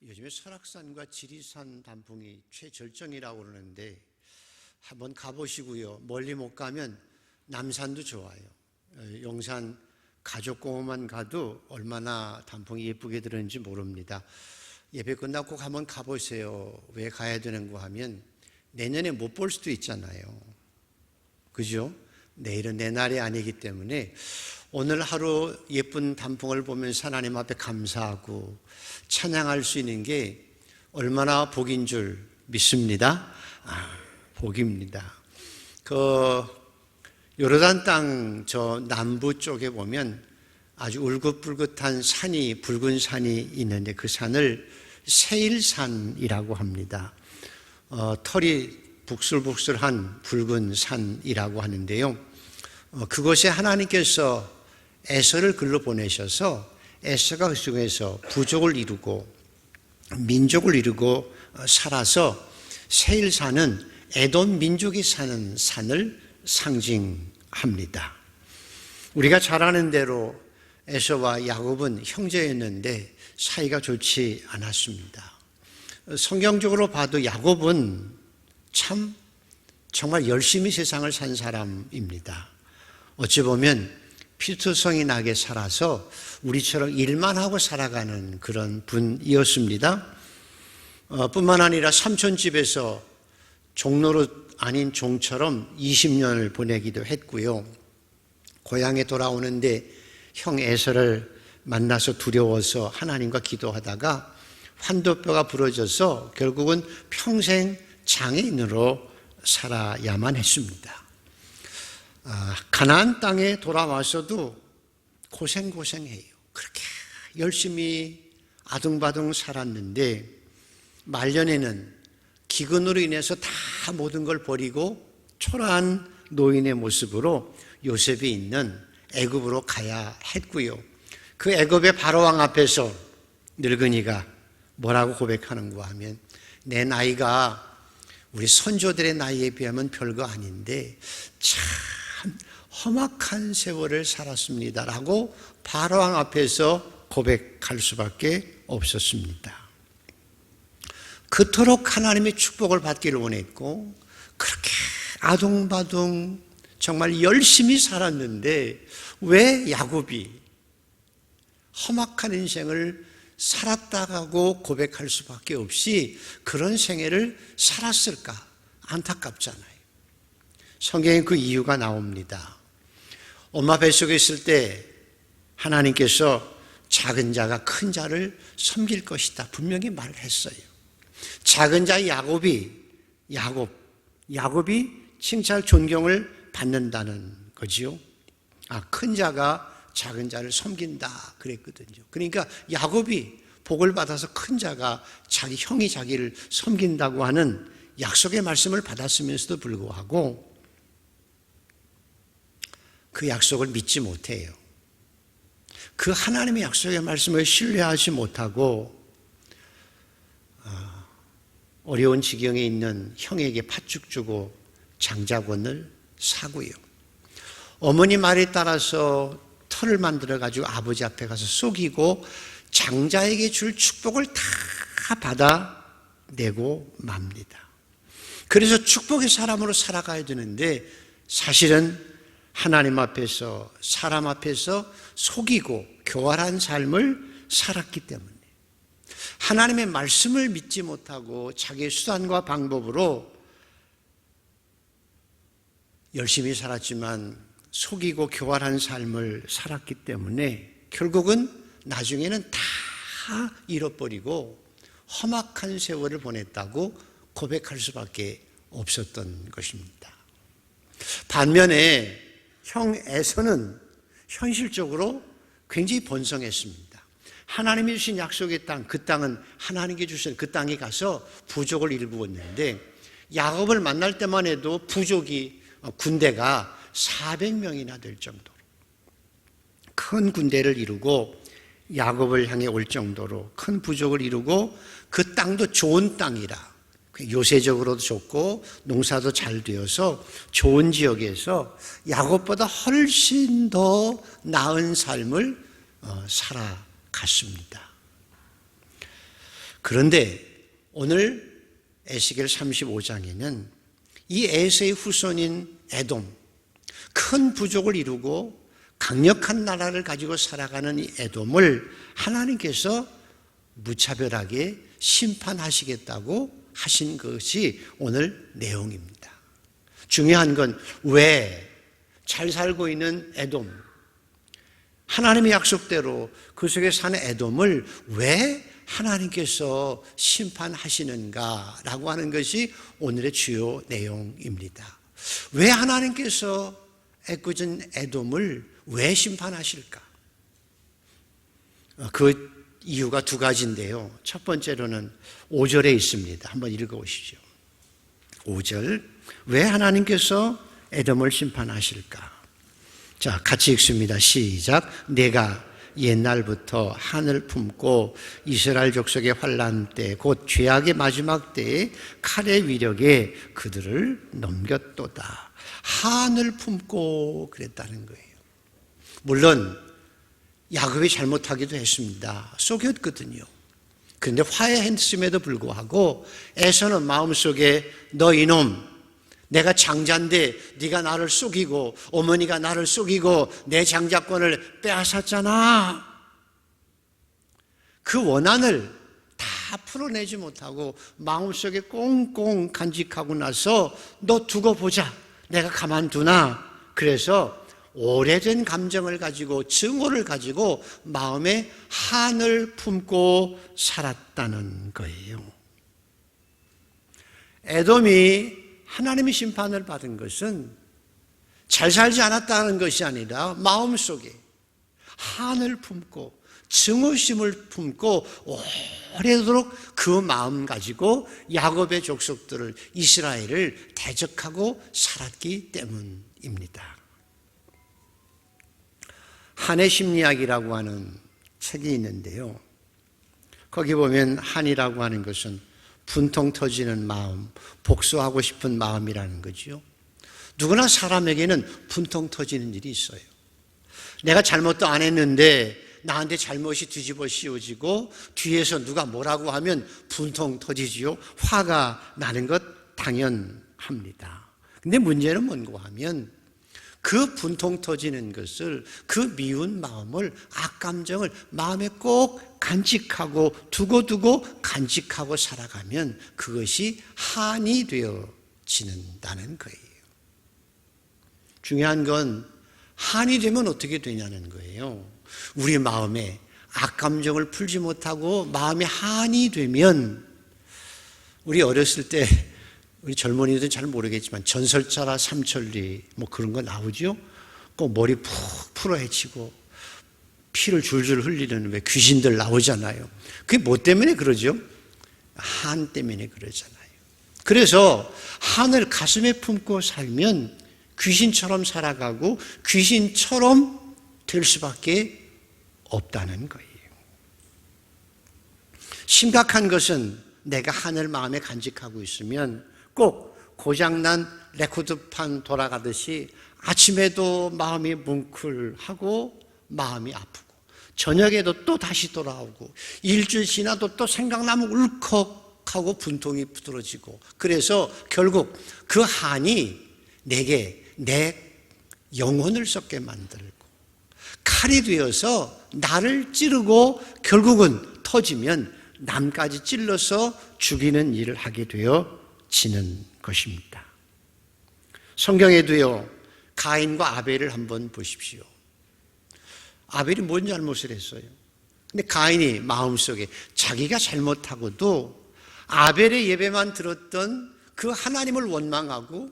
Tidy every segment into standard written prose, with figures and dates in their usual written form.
요즘에 설악산과 지리산 단풍이 최절정이라고 그러는데 한번 가보시고요. 멀리 못 가면 남산도 좋아요. 용산 가족공원만 가도 얼마나 단풍이 예쁘게 들었는지 모릅니다. 예배 끝나고 꼭 한번 가보세요. 왜 가야 되는가 하면 내년에 못 볼 수도 있잖아요. 그죠? 내일은 내 날이 아니기 때문에 오늘 하루 예쁜 단풍을 보면서 하나님 앞에 감사하고 찬양할 수 있는 게 얼마나 복인 줄 믿습니다. 복입니다. 요르단 땅 저 남부 쪽에 보면 아주 울긋불긋한 산이, 붉은 산이 있는데 그 산을 세일산이라고 합니다. 털이 북슬북슬한 붉은 산이라고 하는데요. 그곳에 하나님께서 에서를 글로 보내셔서 에서가 그 중에서 부족을 이루고 민족을 이루고 살아서 세일산은 에돔 민족이 사는 산을 상징합니다. 우리가 잘 아는 대로 에서와 야곱은 형제였는데 사이가 좋지 않았습니다. 성경적으로 봐도 야곱은 정말 열심히 세상을 산 사람입니다. 어찌 보면 필투성이 나게 살아서 우리처럼 일만 하고 살아가는 그런 분이었습니다. 뿐만 아니라 삼촌집에서 종노릇 아닌 종처럼 20년을 보내기도 했고요. 고향에 돌아오는데 형 에서를 만나서 두려워서 하나님과 기도하다가 환도뼈가 부러져서 결국은 평생 장애인으로 살아야만 했습니다. 가나안 땅에 돌아와서도 고생해요. 그렇게 열심히 아둥바둥 살았는데 말년에는 기근으로 인해서 다 모든 걸 버리고 초라한 노인의 모습으로 요셉이 있는 애굽으로 가야 했고요. 그 애굽의 바로왕 앞에서 늙은이가 뭐라고 고백하는가 하면 내 나이가 우리 선조들의 나이에 비하면 별거 아닌데 참 험악한 세월을 살았습니다 라고 바로왕 앞에서 고백할 수밖에 없었습니다. 그토록 하나님의 축복을 받기를 원했고 그렇게 아둥바둥 정말 열심히 살았는데 왜 야곱이 험악한 인생을 살았다고 고백할 수밖에 없이 그런 생애를 살았을까? 안타깝잖아요. 성경에 그 이유가 나옵니다. 엄마 뱃속에 있을 때 하나님께서 작은 자가 큰 자를 섬길 것이다 분명히 말을 했어요. 작은 자 야곱이 칭찬 존경을 받는다는 거지요. 큰 자가 작은 자를 섬긴다 그랬거든요. 그러니까 야곱이 복을 받아서 큰 자가 자기 형이 자기를 섬긴다고 하는 약속의 말씀을 받았으면서도 불구하고 그 약속을 믿지 못해요. 그 하나님의 약속의 말씀을 신뢰하지 못하고 어려운 지경에 있는 형에게 팥죽 주고 장자권을 사고요. 어머니 말에 따라서 털을 만들어가지고 아버지 앞에 가서 속이고 장자에게 줄 축복을 다 받아내고 맙니다. 그래서 축복의 사람으로 살아가야 되는데 사실은 하나님 앞에서 사람 앞에서 속이고 교활한 삶을 살았기 때문에 하나님의 말씀을 믿지 못하고 자기의 수단과 방법으로 열심히 살았지만 속이고 교활한 삶을 살았기 때문에 결국은 나중에는 다 잃어버리고 험악한 세월을 보냈다고 고백할 수밖에 없었던 것입니다. 반면에 형 에서는 현실적으로 굉장히 번성했습니다. 하나님이 주신 약속의 땅, 그 땅은 하나님께 주신 그 땅에 가서 부족을 일구었는데 야곱을 만날 때만 해도 군대가 400명이나 될 정도로 큰 군대를 이루고 야곱을 향해 올 정도로 큰 부족을 이루고 그 땅도 좋은 땅이라 요새적으로도 좋고 농사도 잘 되어서 좋은 지역에서 야곱보다 훨씬 더 나은 삶을 살아갔습니다. 그런데 오늘 에스겔 35장에는 이 에서의 후손인 에돔, 큰 부족을 이루고 강력한 나라를 가지고 살아가는 이 에돔을 하나님께서 무차별하게 심판하시겠다고 하신 것이 오늘 내용입니다. 중요한 건 왜 잘 살고 있는 에돔, 하나님의 약속대로 그 속에 사는 에돔을 왜 하나님께서 심판하시는가라고 하는 것이 오늘의 주요 내용입니다. 왜 하나님께서 애꿎은 에돔을 왜 심판하실까? 그 이유가 두 가지인데요. 첫 번째로는 5절에 있습니다. 한번 읽어보시죠. 5절, 왜 하나님께서 에돔을 심판하실까? 자, 같이 읽습니다. 시작. 내가 옛날부터 한을 품고 이스라엘 족속의 환난 때, 곧 죄악의 마지막 때에 칼의 위력에 그들을 넘겼도다. 한을 품고 그랬다는 거예요. 물론 야곱이 잘못하기도 했습니다. 속였거든요. 그런데 화해했음에도 불구하고 에서는 마음속에 너 이놈, 내가 장자인데 네가 나를 속이고 어머니가 나를 속이고 내 장자권을 빼앗았잖아. 그 원한을 다 풀어내지 못하고 마음속에 꽁꽁 간직하고 나서 너 두고 보자, 내가 가만두나. 그래서 오래된 감정을 가지고 증오를 가지고 마음에 한을 품고 살았다는 거예요. 에돔이 하나님의 심판을 받은 것은 잘 살지 않았다는 것이 아니라 마음속에 한을 품고 증오심을 품고 오래도록 그 마음 가지고 야곱의 족속들을, 이스라엘을 대적하고 살았기 때문입니다. 한의 심리학이라고 하는 책이 있는데요. 거기 보면 한이라고 하는 것은 분통 터지는 마음, 복수하고 싶은 마음이라는 거죠. 누구나 사람에게는 분통 터지는 일이 있어요. 내가 잘못도 안 했는데 나한테 잘못이 뒤집어 씌워지고 뒤에서 누가 뭐라고 하면 분통 터지지요. 화가 나는 것 당연합니다. 근데 문제는 뭔가 하면 그 분통 터지는 것을, 그 미운 마음을, 악감정을 마음에 꼭 간직하고 두고 간직하고 살아가면 그것이 한이 되어지는다는 거예요. 중요한 건 한이 되면 어떻게 되냐는 거예요. 우리 마음에 악감정을 풀지 못하고 마음에 한이 되면, 우리 어렸을 때 우리 젊은이들은 잘 모르겠지만 전설자라 삼천리 뭐 그런 거 나오죠. 꼭 머리 푹 풀어 헤치고 피를 줄줄 흘리는 왜 귀신들 나오잖아요. 그게 뭐 때문에 그러죠? 한 때문에 그러잖아요. 그래서 한을 가슴에 품고 살면 귀신처럼 살아가고 귀신처럼 될 수밖에 없다는 거예요. 심각한 것은 내가 한을 마음에 간직하고 있으면 꼭 고장난 레코드판 돌아가듯이 아침에도 마음이 뭉클하고 마음이 아프고 저녁에도 또 다시 돌아오고 일주일 지나도 또 생각나면 울컥하고 분통이 부드러지고, 그래서 결국 그 한이 내게 내 영혼을 썩게 만들고 칼이 되어서 나를 찌르고 결국은 터지면 남까지 찔러서 죽이는 일을 하게 되어지는 것입니다. 성경에도요, 가인과 아벨을 한번 보십시오. 아벨이 뭔 잘못을 했어요? 근데 가인이 마음속에 자기가 잘못하고도 아벨의 예배만 들었던 그 하나님을 원망하고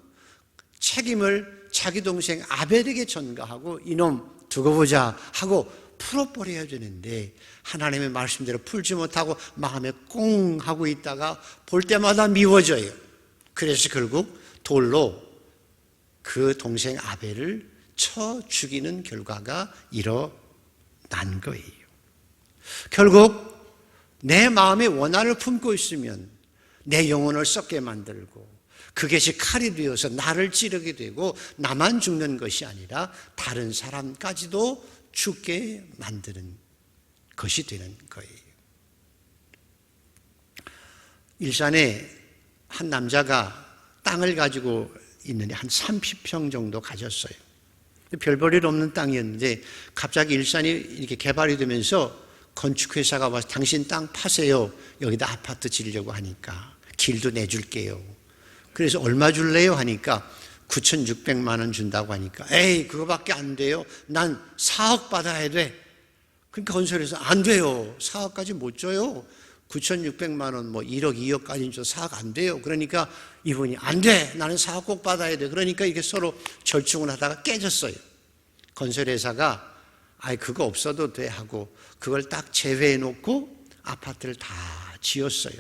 책임을 자기 동생 아벨에게 전가하고 이놈 두고 보자 하고 풀어버려야 되는데 하나님의 말씀대로 풀지 못하고 마음에 꽁 하고 있다가 볼 때마다 미워져요. 그래서 결국 돌로 그 동생 아벨을 쳐 죽이는 결과가 일어난 거예요. 결국 내 마음에 원한을 품고 있으면 내 영혼을 썩게 만들고 그것이 칼이 되어서 나를 찌르게 되고 나만 죽는 것이 아니라 다른 사람까지도 죽게 만드는 것이 되는 거예요. 일산에 한 남자가 땅을 가지고 있는데 한 30평 정도 가졌어요. 별 볼 일 없는 땅이었는데 갑자기 일산이 이렇게 개발이 되면서 건축회사가 와서 당신 땅 파세요. 여기다 아파트 지으려고 하니까 길도 내줄게요. 그래서 얼마 줄래요? 하니까 9,600만 원 준다고 하니까 에이 그거밖에 안 돼요. 난 4억 받아야 돼. 그러니까 건설회사 안 돼요. 4억까지 못 줘요. 9,600만 원, 1억, 2억까지는 줘 4억 안 돼요. 그러니까 이분이 안 돼. 나는 4억 꼭 받아야 돼. 그러니까 이게 서로 절충을 하다가 깨졌어요. 건설회사가 그거 없어도 돼 하고 그걸 딱 제외해 놓고 아파트를 다 지었어요.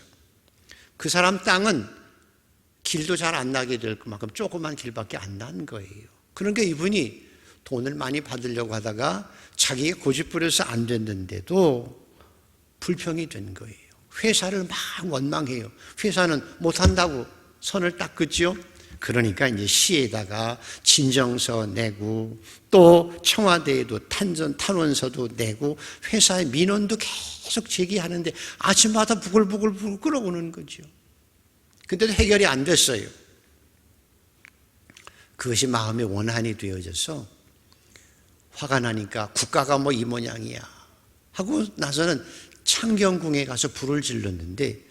그 사람 땅은 길도 잘 안 나게 될 만큼 조그만 길밖에 안 난 거예요. 그러니까 이분이 돈을 많이 받으려고 하다가 자기가 고집부려서 안 됐는데도 불평이 된 거예요. 회사를 막 원망해요. 회사는 못한다고 선을 딱 긋지요. 그러니까 이제 시에다가 진정서 내고 또 청와대에도 탄원서도 내고 회사의 민원도 계속 제기하는데 아침마다 부글부글 끓어오는 거죠. 근데도 해결이 안 됐어요. 그것이 마음의 원한이 되어져서 화가 나니까 국가가 이 모양이야 하고 나서는 창경궁에 가서 불을 질렀는데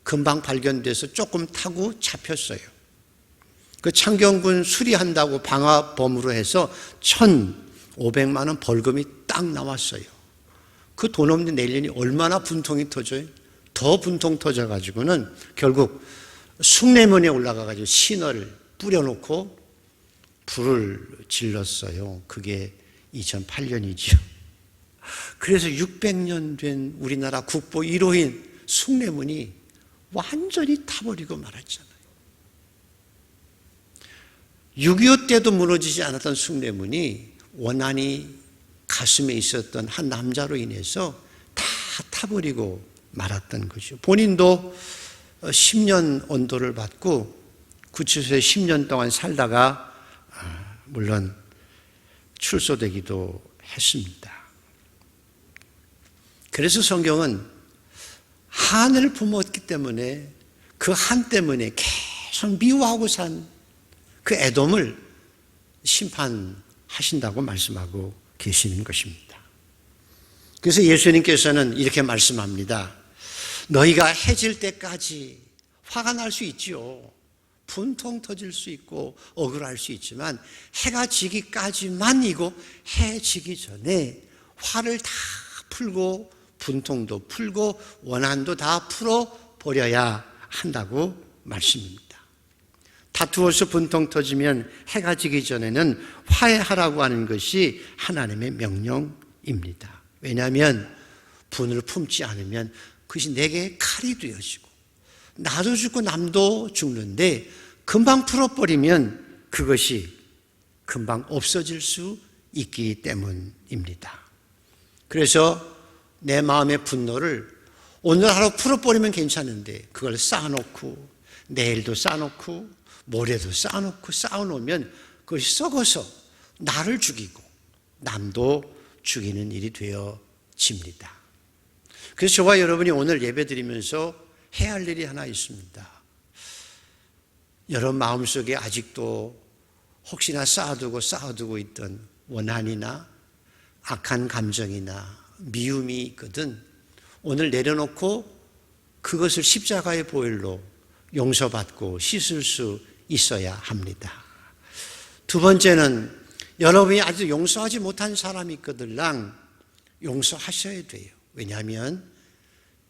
금방 발견돼서 조금 타고 잡혔어요. 그 창경궁 수리한다고 방화범으로 해서 1,500만 원 벌금이 딱 나왔어요. 그 돈 없는 내년이 얼마나 분통이 터져요? 더 분통 터져가지고는 결국 숭례문에 올라가가지고 신화를 뿌려놓고 불을 질렀어요. 그게 2008년이죠. 그래서 600년 된 우리나라 국보 1호인 숭례문이 완전히 타버리고 말았잖아요. 6.25 때도 무너지지 않았던 숭례문이 원한이 가슴에 있었던 한 남자로 인해서 다 타버리고 말았던 거죠. 본인도 10년 언도를 받고 구치소에 10년 동안 살다가 물론 출소되기도 했습니다. 그래서 성경은 한을 품었기 때문에 그 한 때문에 계속 미워하고 산 그 에돔을 심판하신다고 말씀하고 계시는 것입니다. 그래서 예수님께서는 이렇게 말씀합니다. 너희가 해질 때까지 화가 날 수 있지요. 분통 터질 수 있고 억울할 수 있지만 해가 지기까지만이고 해 지기 전에 화를 다 풀고 분통도 풀고 원한도 다 풀어버려야 한다고 말씀입니다. 다투어서 분통 터지면 해가 지기 전에는 화해하라고 하는 것이 하나님의 명령입니다. 왜냐하면 분을 품지 않으면 그것이 내게 칼이 되어지고 나도 죽고 남도 죽는데 금방 풀어버리면 그것이 금방 없어질 수 있기 때문입니다. 그래서 내 마음의 분노를 오늘 하루 풀어버리면 괜찮은데 그걸 쌓아놓고 내일도 쌓아놓고 모레도 쌓아놓고 쌓아놓으면 그것이 썩어서 나를 죽이고 남도 죽이는 일이 되어집니다. 그래서 저와 여러분이 오늘 예배드리면서 해야 할 일이 하나 있습니다. 여러분 마음속에 아직도 혹시나 쌓아두고 있던 원한이나 악한 감정이나 미움이 있거든 오늘 내려놓고 그것을 십자가의 보혈로 용서받고 씻을 수 있어야 합니다. 두 번째는 여러분이 아직 용서하지 못한 사람이 있거들랑 용서하셔야 돼요. 왜냐하면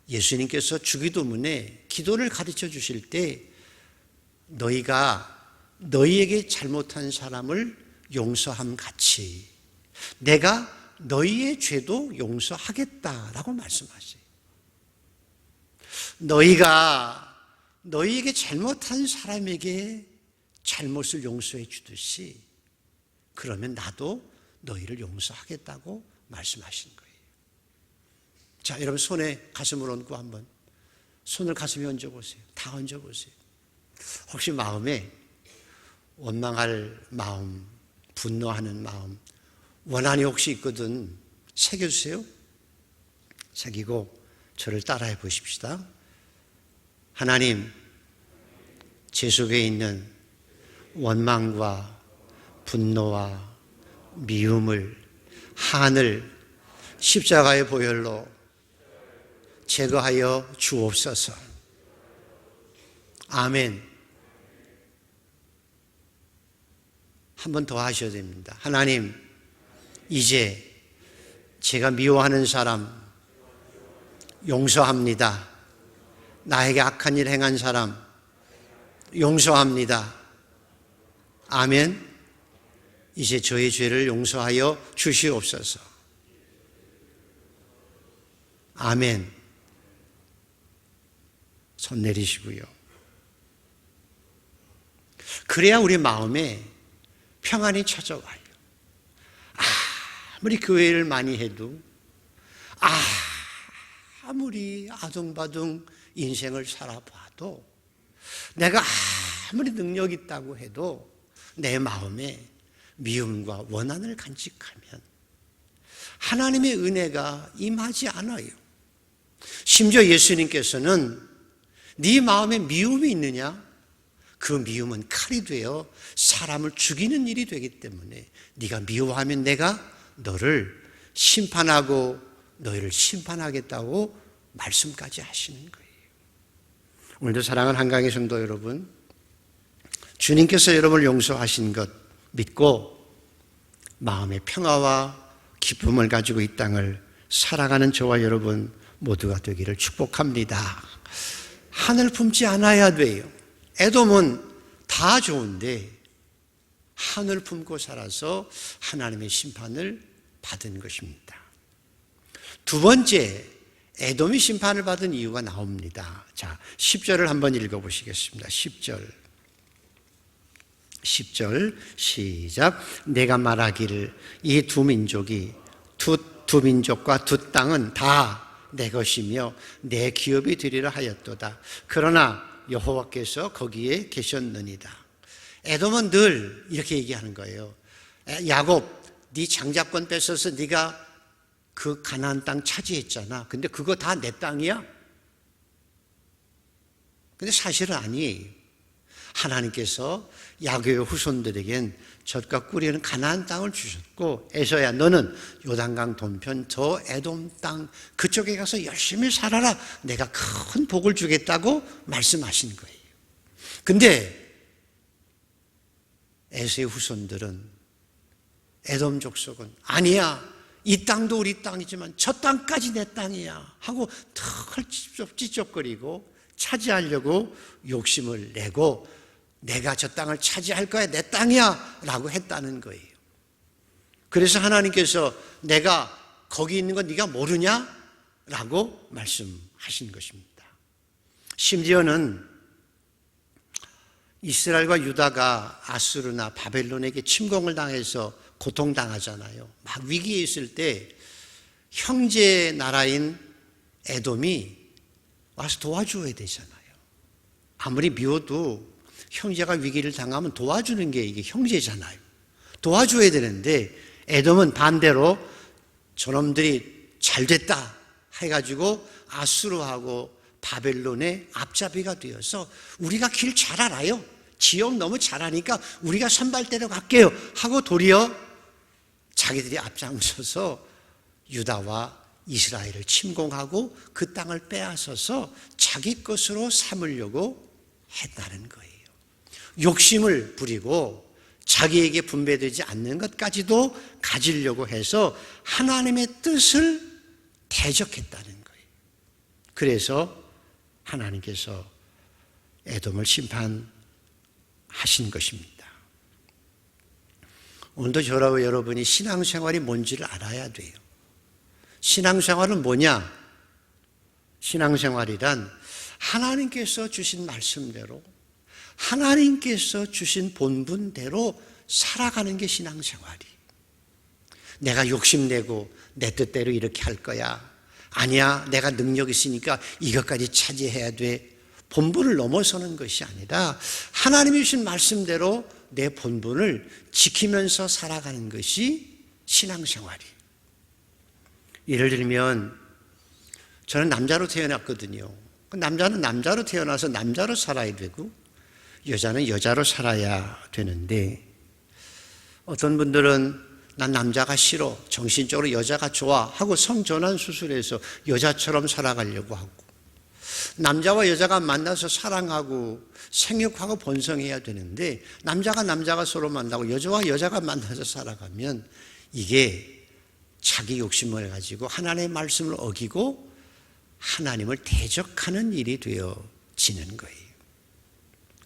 예수님께서 주기도문에 기도를 가르쳐 주실 때 너희가 너희에게 잘못한 사람을 용서함 같이 내가 너희의 죄도 용서하겠다라고 말씀하세요. 너희가 너희에게 잘못한 사람에게 잘못을 용서해 주듯이 그러면 나도 너희를 용서하겠다고 말씀하신 거예요. 자, 여러분 손에 가슴을 얹고 한번 손을 가슴에 얹어보세요. 다 얹어보세요. 혹시 마음에 원망할 마음, 분노하는 마음, 원한이 혹시 있거든 새겨주세요. 새기고 저를 따라해 보십시다. 하나님, 제 속에 있는 원망과 분노와 미움을, 한을 십자가의 보혈로 제거하여 주옵소서. 아멘. 한 번 더 하셔야 됩니다. 하나님, 이제 제가 미워하는 사람 용서합니다. 나에게 악한 일 행한 사람 용서합니다. 아멘. 이제 저의 죄를 용서하여 주시옵소서. 아멘. 손 내리시고요. 그래야 우리 마음에 평안이 찾아와요. 아무리 교회를 많이 해도, 아무리 아둥바둥 인생을 살아봐도, 내가 아무리 능력 있다고 해도 내 마음에 미움과 원한을 간직하면 하나님의 은혜가 임하지 않아요. 심지어 예수님께서는 네 마음에 미움이 있느냐? 그 미움은 칼이 되어 사람을 죽이는 일이 되기 때문에 네가 미워하면 내가 너를 심판하고 너희를 심판하겠다고 말씀까지 하시는 거예요. 오늘도 사랑하는 한강의 성도 여러분, 주님께서 여러분을 용서하신 것 믿고 마음의 평화와 기쁨을 가지고 이 땅을 살아가는 저와 여러분 모두가 되기를 축복합니다. 한을 품지 않아야 돼요. 에돔은 다 좋은데 한을 품고 살아서 하나님의 심판을 받은 것입니다. 두 번째, 에돔이 심판을 받은 이유가 나옵니다. 자, 10절을 한번 읽어보시겠습니다. 10절 시작. 내가 말하기를 이 두 민족이 두 민족과 두 땅은 다 내 것이며 내 기업이 되리라 하였도다. 그러나 여호와께서 거기에 계셨느니라. 에돔은 늘 이렇게 얘기하는 거예요. 야곱, 네 장자권 뺏어서 네가 그 가나안 땅 차지했잖아. 근데 그거 다 내 땅이야? 근데 사실은 아니에요. 하나님께서 야곱의 후손들에겐 젖과 꿀이는 가나안 땅을 주셨고, 에서야 너는 요단강 동편 저 에돔 땅 그쪽에 가서 열심히 살아라. 내가 큰 복을 주겠다고 말씀하신 거예요. 근데 에서의 후손들은, 에돔 족속은 아니야, 이 땅도 우리 땅이지만 저 땅까지 내 땅이야 하고 털 찌쩍거리고 차지하려고 욕심을 내고 내가 저 땅을 차지할 거야, 내 땅이야 라고 했다는 거예요. 그래서 하나님께서 내가 거기 있는 건 네가 모르냐? 라고 말씀하신 것입니다. 심지어는 이스라엘과 유다가 아수르나 바벨론에게 침공을 당해서 고통당하잖아요. 막 위기에 있을 때 형제 나라인 에돔이 와서 도와줘야 되잖아요. 아무리 미워도 형제가 위기를 당하면 도와주는 게 이게 형제잖아요. 도와줘야 되는데 에돔은 반대로 저놈들이 잘됐다 해가지고 아수르하고 바벨론의 앞잡이가 되어서 우리가 길 잘 알아요. 지역 너무 잘 아니까 우리가 선발대로 갈게요 하고 도리어 자기들이 앞장서서 유다와 이스라엘을 침공하고 그 땅을 빼앗아서 자기 것으로 삼으려고 했다는 거예요. 욕심을 부리고 자기에게 분배되지 않는 것까지도 가지려고 해서 하나님의 뜻을 대적했다는 거예요. 그래서 하나님께서 에돔을 심판하신 것입니다. 오늘도 저라고 여러분이 신앙생활이 뭔지를 알아야 돼요. 신앙생활은 뭐냐? 신앙생활이란 하나님께서 주신 말씀대로, 하나님께서 주신 본분대로 살아가는 게 신앙생활이. 내가 욕심내고 내 뜻대로 이렇게 할 거야. 아니야, 내가 능력 있으니까 이것까지 차지해야 돼. 본분을 넘어서는 것이 아니라 하나님이 주신 말씀대로 내 본분을 지키면서 살아가는 것이 신앙생활이에요. 예를 들면 저는 남자로 태어났거든요. 남자는 남자로 태어나서 남자로 살아야 되고 여자는 여자로 살아야 되는데 어떤 분들은 난 남자가 싫어, 정신적으로 여자가 좋아 하고 성전환 수술해서 여자처럼 살아가려고 하고, 남자와 여자가 만나서 사랑하고 생육하고 번성해야 되는데 남자가 서로 만나고 여자와 여자가 만나서 살아가면 이게 자기 욕심을 가지고 하나님의 말씀을 어기고 하나님을 대적하는 일이 되어지는 거예요.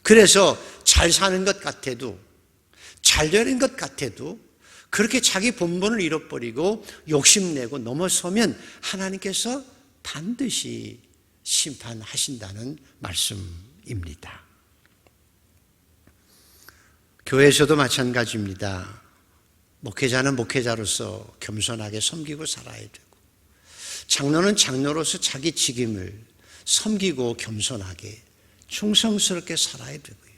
그래서 잘 사는 것 같아도, 잘 되는 것 같아도 그렇게 자기 본분을 잃어버리고 욕심내고 넘어서면 하나님께서 반드시 심판하신다는 말씀입니다. 교회에서도 마찬가지입니다. 목회자는 목회자로서 겸손하게 섬기고 살아야 되고, 장로는 장로로서 자기 직임을 섬기고 겸손하게 충성스럽게 살아야 되고요.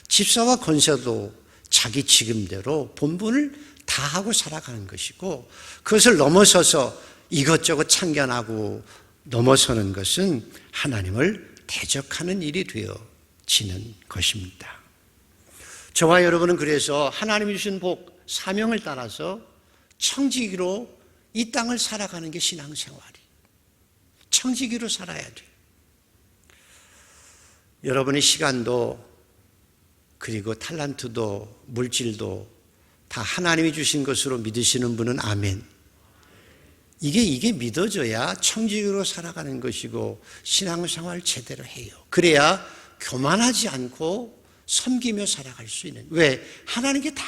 집사와 권사도 자기 직임대로 본분을 다하고 살아가는 것이고, 그것을 넘어서서 이것저것 참견하고 넘어서는 것은 하나님을 대적하는 일이 되어지는 것입니다. 저와 여러분은 그래서 하나님이 주신 복, 사명을 따라서 청지기로 이 땅을 살아가는 게 신앙생활이에요. 청지기로 살아야 돼요. 여러분의 시간도 그리고 탤런트도 물질도 다 하나님이 주신 것으로 믿으시는 분은 아멘. 이게 믿어져야 청지기로 살아가는 것이고 신앙생활 제대로 해요. 그래야 교만하지 않고 섬기며 살아갈 수 있는, 왜? 하나님께 다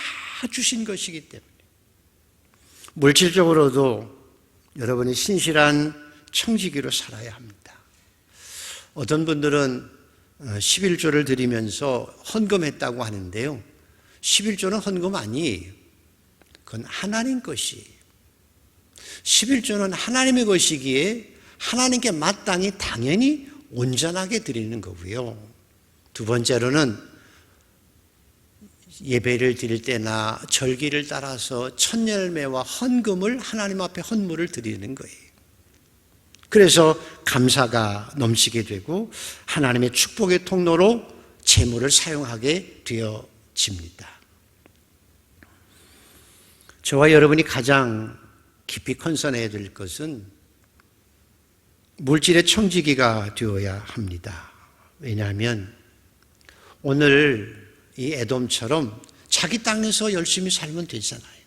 주신 것이기 때문에. 물질적으로도 여러분이 신실한 청지기로 살아야 합니다. 어떤 분들은 11조를 드리면서 헌금했다고 하는데요, 11조는 헌금 아니에요. 그건 하나님 것이에요. 11조는 하나님의 것이기에 하나님께 마땅히 당연히 온전하게 드리는 거고요. 두 번째로는 예배를 드릴 때나 절기를 따라서 첫열매와 헌금을 하나님 앞에 헌물을 드리는 거예요. 그래서 감사가 넘치게 되고 하나님의 축복의 통로로 재물을 사용하게 되어집니다. 저와 여러분이 가장 깊이 컨선해야 될 것은 물질의 청지기가 되어야 합니다. 왜냐하면 오늘 이 에돔처럼 자기 땅에서 열심히 살면 되잖아요.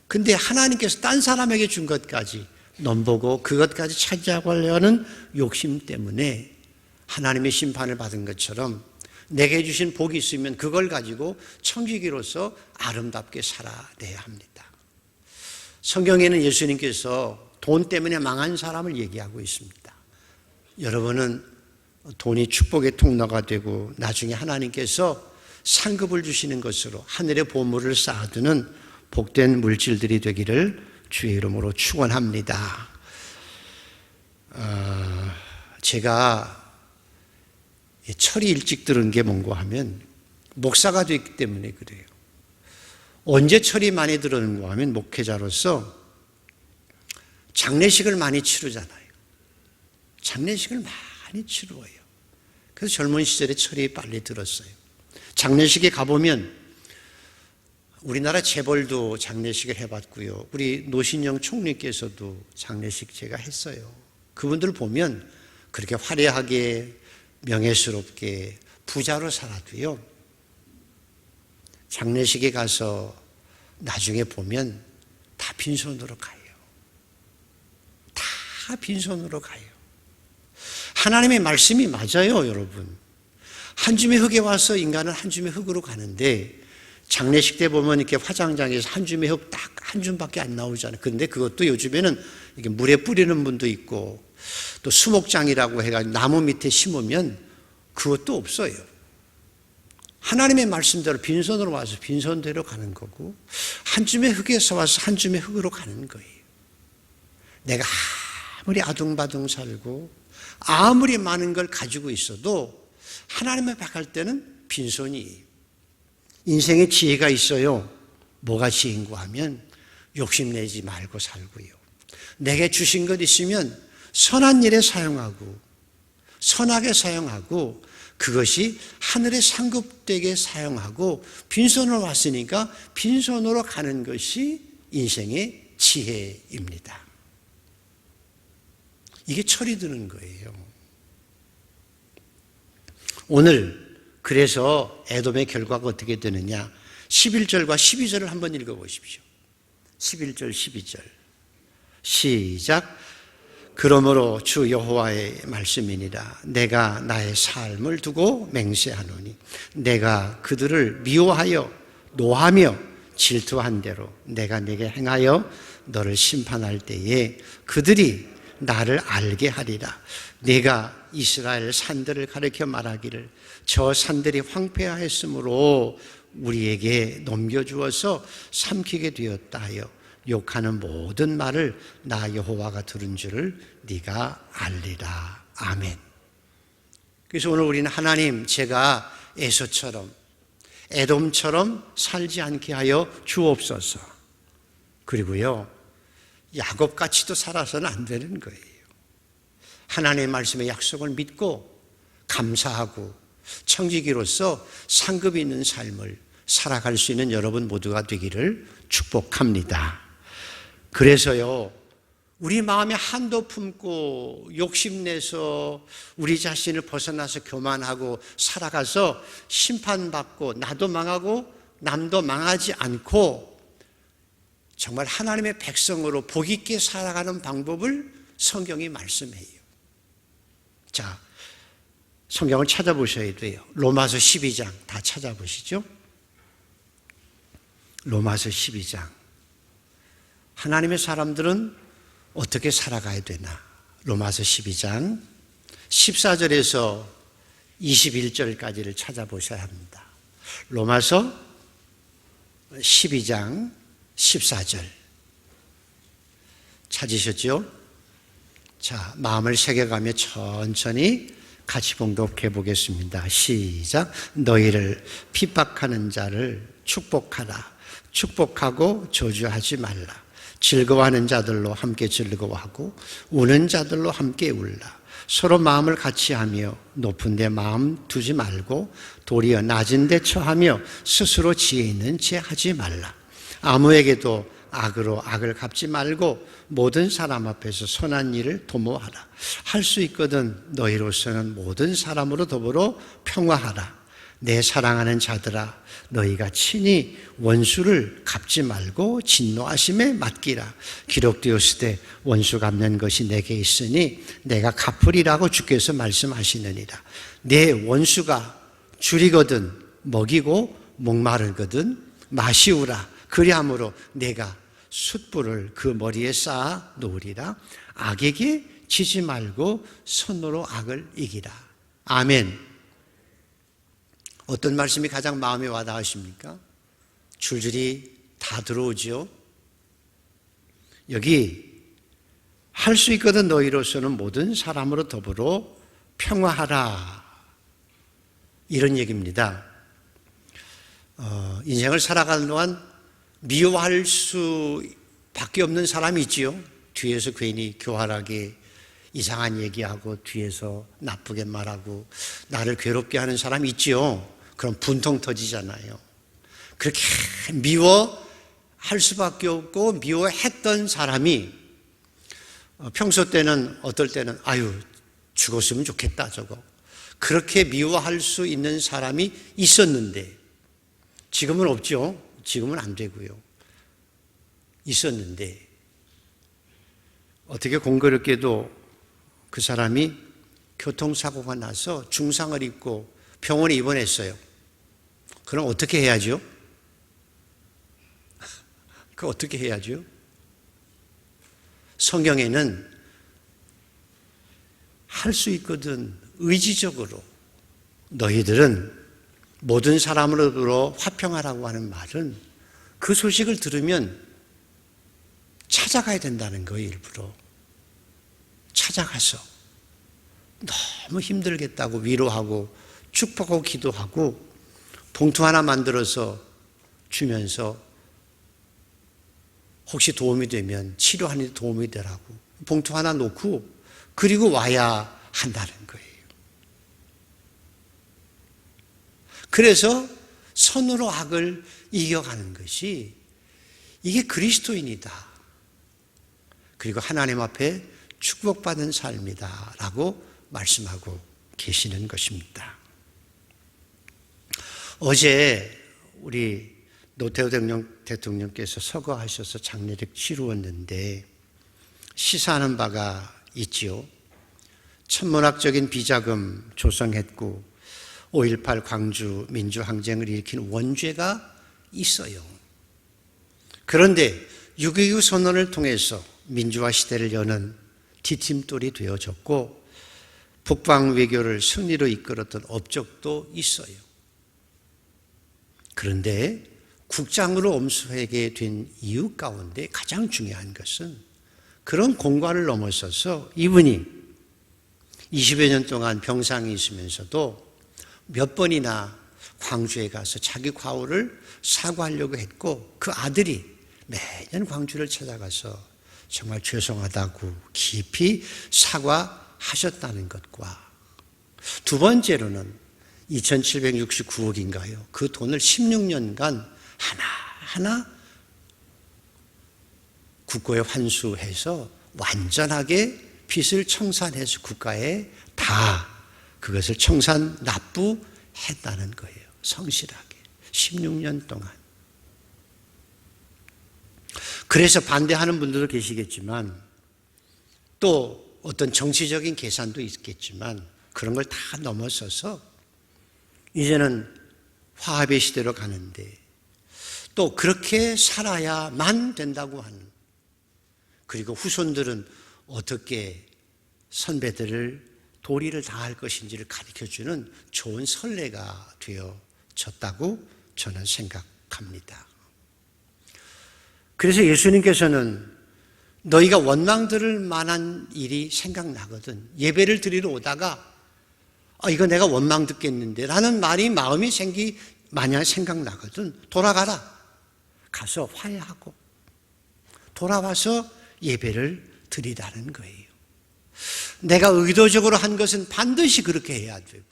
근데 하나님께서 딴 사람에게 준 것까지 넘보고 그것까지 차지하고 하려는 욕심 때문에 하나님의 심판을 받은 것처럼 내게 주신 복이 있으면 그걸 가지고 청지기로서 아름답게 살아내야 합니다. 성경에는 예수님께서 돈 때문에 망한 사람을 얘기하고 있습니다. 여러분은 돈이 축복의 통로가 되고 나중에 하나님께서 상급을 주시는 것으로 하늘의 보물을 쌓아두는 복된 물질들이 되기를 주의 이름으로 축원합니다. 제가 철이 일찍 들은 게 뭔가 하면 목사가 됐기 때문에 그래요. 언제 철이 많이 들었는가 하면 목회자로서 장례식을 많이 치르잖아요. 장례식을 많이 치루어요. 그래서 젊은 시절에 철이 빨리 들었어요. 장례식에 가보면 우리나라 재벌도 장례식을 해봤고요. 우리 노신영 총리께서도 장례식 제가 했어요. 그분들 보면 그렇게 화려하게 명예스럽게 부자로 살아도요, 장례식에 가서 나중에 보면 다 빈손으로 가요. 다 빈손으로 가요. 하나님의 말씀이 맞아요, 여러분. 한 줌의 흙에 와서 인간은 한 줌의 흙으로 가는데 장례식 때 보면 이렇게 화장장에서 한 줌의 흙 딱 한 줌밖에 안 나오잖아요. 그런데 그것도 요즘에는 이게 물에 뿌리는 분도 있고 또 수목장이라고 해가지고 나무 밑에 심으면 그것도 없어요. 하나님의 말씀대로 빈손으로 와서 빈손대로 가는 거고 한 줌의 흙에서 와서 한 줌의 흙으로 가는 거예요. 내가 아무리 아둥바둥 살고 아무리 많은 걸 가지고 있어도 하나님 앞에 갈 때는 빈손이에요. 인생에 지혜가 있어요. 뭐가 지혜인가 하면 욕심내지 말고 살고요. 내게 주신 것 있으면 선한 일에 사용하고 선하게 사용하고 그것이 하늘에 상급되게 사용하고 빈손으로 왔으니까 빈손으로 가는 것이 인생의 지혜입니다. 이게 철이 드는 거예요. 오늘 그래서 에돔의 결과가 어떻게 되느냐? 11절과 12절을 한번 읽어보십시오. 11절 12절 시작. 그러므로 주 여호와의 말씀이니라. 내가 나의 삶을 두고 맹세하노니 내가 그들을 미워하여 노하며 질투한 대로 내가 네게 행하여 너를 심판할 때에 그들이 나를 알게 하리라. 내가 이스라엘 산들을 가리켜 말하기를 저 산들이 황폐하였으므로 우리에게 넘겨주어서 삼키게 되었다 하여 욕하는 모든 말을 나 여호와가 들은 줄을 네가 알리라. 아멘. 그래서 오늘 우리는 하나님, 제가 에서처럼 에돔처럼 살지 않게 하여 주옵소서. 그리고요, 야곱같이도 살아서는 안 되는 거예요. 하나님의 말씀의 약속을 믿고 감사하고 청지기로서 상급이 있는 삶을 살아갈 수 있는 여러분 모두가 되기를 축복합니다. 그래서요, 우리 마음에 한도 품고 욕심내서 우리 자신을 벗어나서 교만하고 살아가서 심판받고 나도 망하고 남도 망하지 않고 정말 하나님의 백성으로 복 있게 살아가는 방법을 성경이 말씀해요. 자, 성경을 찾아보셔야 돼요. 로마서 12장 다 찾아보시죠. 로마서 12장. 하나님의 사람들은 어떻게 살아가야 되나? 로마서 12장 14절에서 21절까지를 찾아보셔야 합니다. 로마서 12장 14절 찾으셨죠? 자, 마음을 새겨가며 천천히 같이 봉독해 보겠습니다. 시작. 너희를 핍박하는 자를 축복하라. 축복하고 저주하지 말라. 즐거워하는 자들로 함께 즐거워하고 우는 자들로 함께 울라. 서로 마음을 같이 하며 높은 데 마음 두지 말고 도리어 낮은 데 처하며 스스로 지혜 있는 채 하지 말라. 아무에게도 악으로 악을 갚지 말고 모든 사람 앞에서 선한 일을 도모하라. 할 수 있거든 너희로서는 모든 사람으로 더불어 평화하라. 내 사랑하는 자들아, 너희가 친히 원수를 갚지 말고 진노하심에 맡기라. 기록되었으되 원수 갚는 것이 내게 있으니 내가 갚으리라고 주께서 말씀하시느니라. 내 원수가 줄이거든 먹이고 목마르거든 마시우라. 그리함으로 내가 숯불을 그 머리에 쌓아 놓으리라. 악에게 지지 말고 손으로 악을 이기라. 아멘. 어떤 말씀이 가장 마음에 와닿으십니까? 줄줄이 다 들어오죠. 여기 할 수 있거든 너희로서는 모든 사람으로 더불어 평화하라. 이런 얘기입니다. 인생을 살아가는 동안 미워할 수밖에 없는 사람이 있지요. 뒤에서 괜히 교활하게 이상한 얘기하고 뒤에서 나쁘게 말하고 나를 괴롭게 하는 사람이 있지요. 그럼 분통 터지잖아요. 그렇게 미워할 수밖에 없고 미워했던 사람이 평소 때는 어떨 때는 아유 죽었으면 좋겠다 저거 그렇게 미워할 수 있는 사람이 있었는데 지금은 없죠. 지금은 안 되고요. 있었는데 어떻게 공교롭게도 그 사람이 교통사고가 나서 중상을 입고 병원에 입원했어요. 그럼 어떻게 해야죠? 그 어떻게 해야죠? 성경에는 할 수 있거든 의지적으로 너희들은 모든 사람으로 화평하라고 하는 말은 그 소식을 들으면 찾아가야 된다는 거예요. 일부러 찾아가서 너무 힘들겠다고 위로하고 축복하고 기도하고 봉투 하나 만들어서 주면서 혹시 도움이 되면 치료하는 데 도움이 되라고 봉투 하나 놓고 그리고 와야 한다는 거예요. 그래서 선으로 악을 이겨가는 것이 이게 그리스도인이다. 그리고 하나님 앞에 축복받은 삶이다 라고 말씀하고 계시는 것입니다. 어제 우리 노태우 대통령께서 서거하셔서 장례를 치루었는데 시사하는 바가 있지요. 천문학적인 비자금 조성했고 5.18 광주 민주항쟁을 일으킨 원죄가 있어요. 그런데 6.29 선언을 통해서 민주화 시대를 여는 디딤돌이 되어졌고 북방 외교를 승리로 이끌었던 업적도 있어요. 그런데 국장으로 엄수하게 된 이유 가운데 가장 중요한 것은 그런 공과를 넘어서서 이분이 20여 년 동안 병상에 있으면서도 몇 번이나 광주에 가서 자기 과오를 사과하려고 했고 그 아들이 매년 광주를 찾아가서 정말 죄송하다고 깊이 사과하셨다는 것과 두 번째로는 2769억인가요? 그 돈을 16년간 하나하나 국고에 환수해서 완전하게 빚을 청산해서 국가에 다 그것을 청산 납부했다는 거예요. 성실하게 16년 동안. 그래서 반대하는 분들도 계시겠지만 또 어떤 정치적인 계산도 있겠지만 그런 걸 다 넘어서서 이제는 화합의 시대로 가는데 또 그렇게 살아야만 된다고 하는, 그리고 후손들은 어떻게 선배들을 도리를 다할 것인지를 가르쳐주는 좋은 선례가 되어졌다고 저는 생각합니다. 그래서 예수님께서는 너희가 원망 들을 만한 일이 생각나거든 예배를 드리러 오다가 이거 내가 원망 듣겠는데 라는 말이 마음이 만약 생각나거든 돌아가라. 가서 화해하고 돌아와서 예배를 드리라는 거예요. 내가 의도적으로 한 것은 반드시 그렇게 해야 되고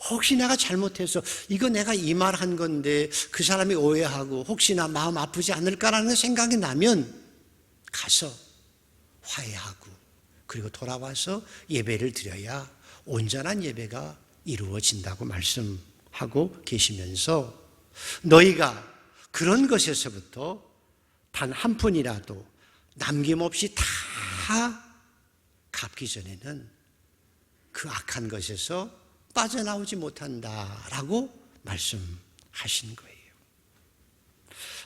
혹시 내가 잘못해서 이거 내가 이 말 한 건데 그 사람이 오해하고 혹시나 마음 아프지 않을까라는 생각이 나면 가서 화해하고 그리고 돌아와서 예배를 드려야 온전한 예배가 이루어진다고 말씀하고 계시면서 너희가 그런 것에서부터 단 한 푼이라도 남김없이 다 갚기 전에는 그 악한 것에서 빠져나오지 못한다라고 말씀하신 거예요.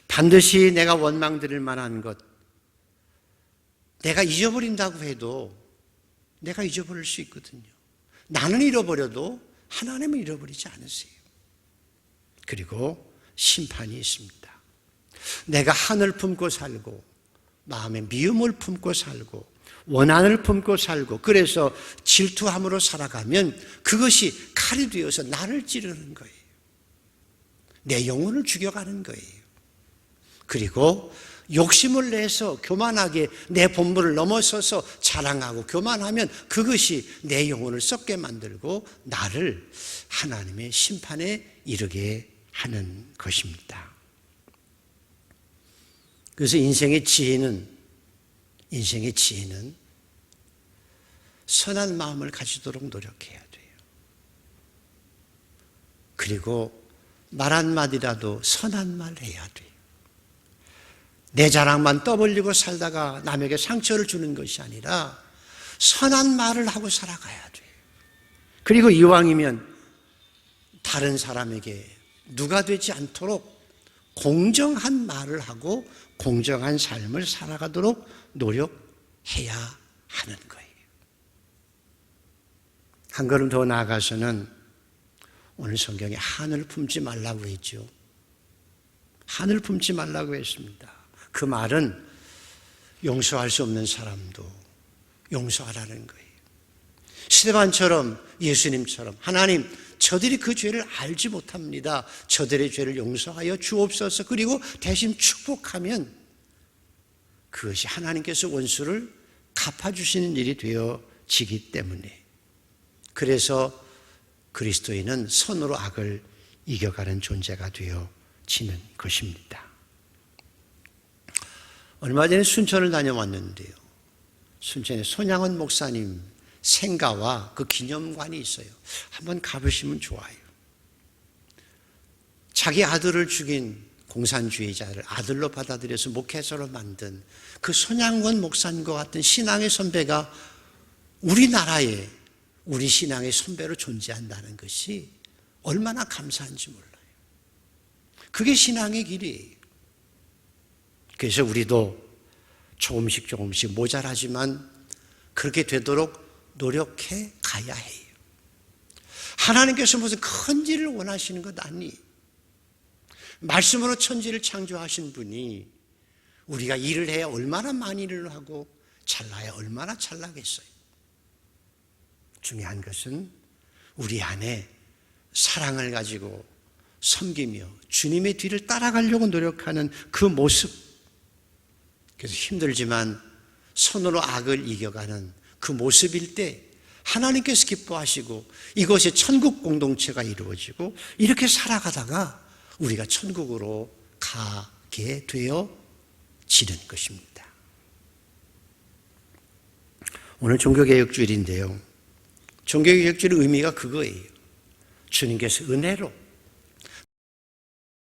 반드시 내가 원망 드릴 만한 것, 내가 잊어버린다고 해도 내가 잊어버릴 수 있거든요. 나는 잃어버려도 하나님은 잃어버리지 않으세요. 그리고 심판이 있습니다. 내가 한을 품고 살고 마음에 미움을 품고 살고 원한을 품고 살고 그래서 질투함으로 살아가면 그것이 칼이 되어서 나를 찌르는 거예요. 내 영혼을 죽여가는 거예요. 그리고 욕심을 내서 교만하게 내 본분을 넘어서서 자랑하고 교만하면 그것이 내 영혼을 썩게 만들고 나를 하나님의 심판에 이르게 하는 것입니다. 그래서 인생의 지혜는 선한 마음을 가지도록 노력해야 돼요. 그리고 말 한마디라도 선한 말 해야 돼요. 내 자랑만 떠벌리고 살다가 남에게 상처를 주는 것이 아니라 선한 말을 하고 살아가야 돼요. 그리고 이왕이면 다른 사람에게 누가 되지 않도록 공정한 말을 하고 공정한 삶을 살아가도록 노력해야 하는 거예요. 한 걸음 더 나아가서는 오늘 성경에 한을 품지 말라고 했죠. 한을 품지 말라고 했습니다. 그 말은 용서할 수 없는 사람도 용서하라는 거예요. 스데반처럼 예수님처럼 하나님 저들이 그 죄를 알지 못합니다. 저들의 죄를 용서하여 주옵소서. 그리고 대신 축복하면 그것이 하나님께서 원수를 갚아주시는 일이 되어지기 때문에 그래서 그리스도인은 선으로 악을 이겨가는 존재가 되어지는 것입니다. 얼마 전에 순천을 다녀왔는데요. 순천에 손양원 목사님 생가와 그 기념관이 있어요. 한번 가보시면 좋아요. 자기 아들을 죽인 공산주의자를 아들로 받아들여서 목회자로 만든 그 손양원 목사님과 같은 신앙의 선배가 우리나라에 우리 신앙의 선배로 존재한다는 것이 얼마나 감사한지 몰라요. 그게 신앙의 길이에요. 그래서 우리도 조금씩 모자라지만 그렇게 되도록 노력해 가야 해요. 하나님께서 무슨 큰 일을 원하시는 것 아니에요. 말씀으로 천지를 창조하신 분이 우리가 일을 해야 얼마나 많이 일을 하고 잘나야 얼마나 잘나겠어요. 중요한 것은 우리 안에 사랑을 가지고 섬기며 주님의 뒤를 따라가려고 노력하는 그 모습. 그래서 힘들지만 손으로 악을 이겨가는 그 모습일 때 하나님께서 기뻐하시고 이것이 천국 공동체가 이루어지고 이렇게 살아가다가 우리가 천국으로 가게 되어지는 것입니다. 오늘 종교개혁주일인데요. 종교개혁주일의 의미가 그거예요. 주님께서 은혜로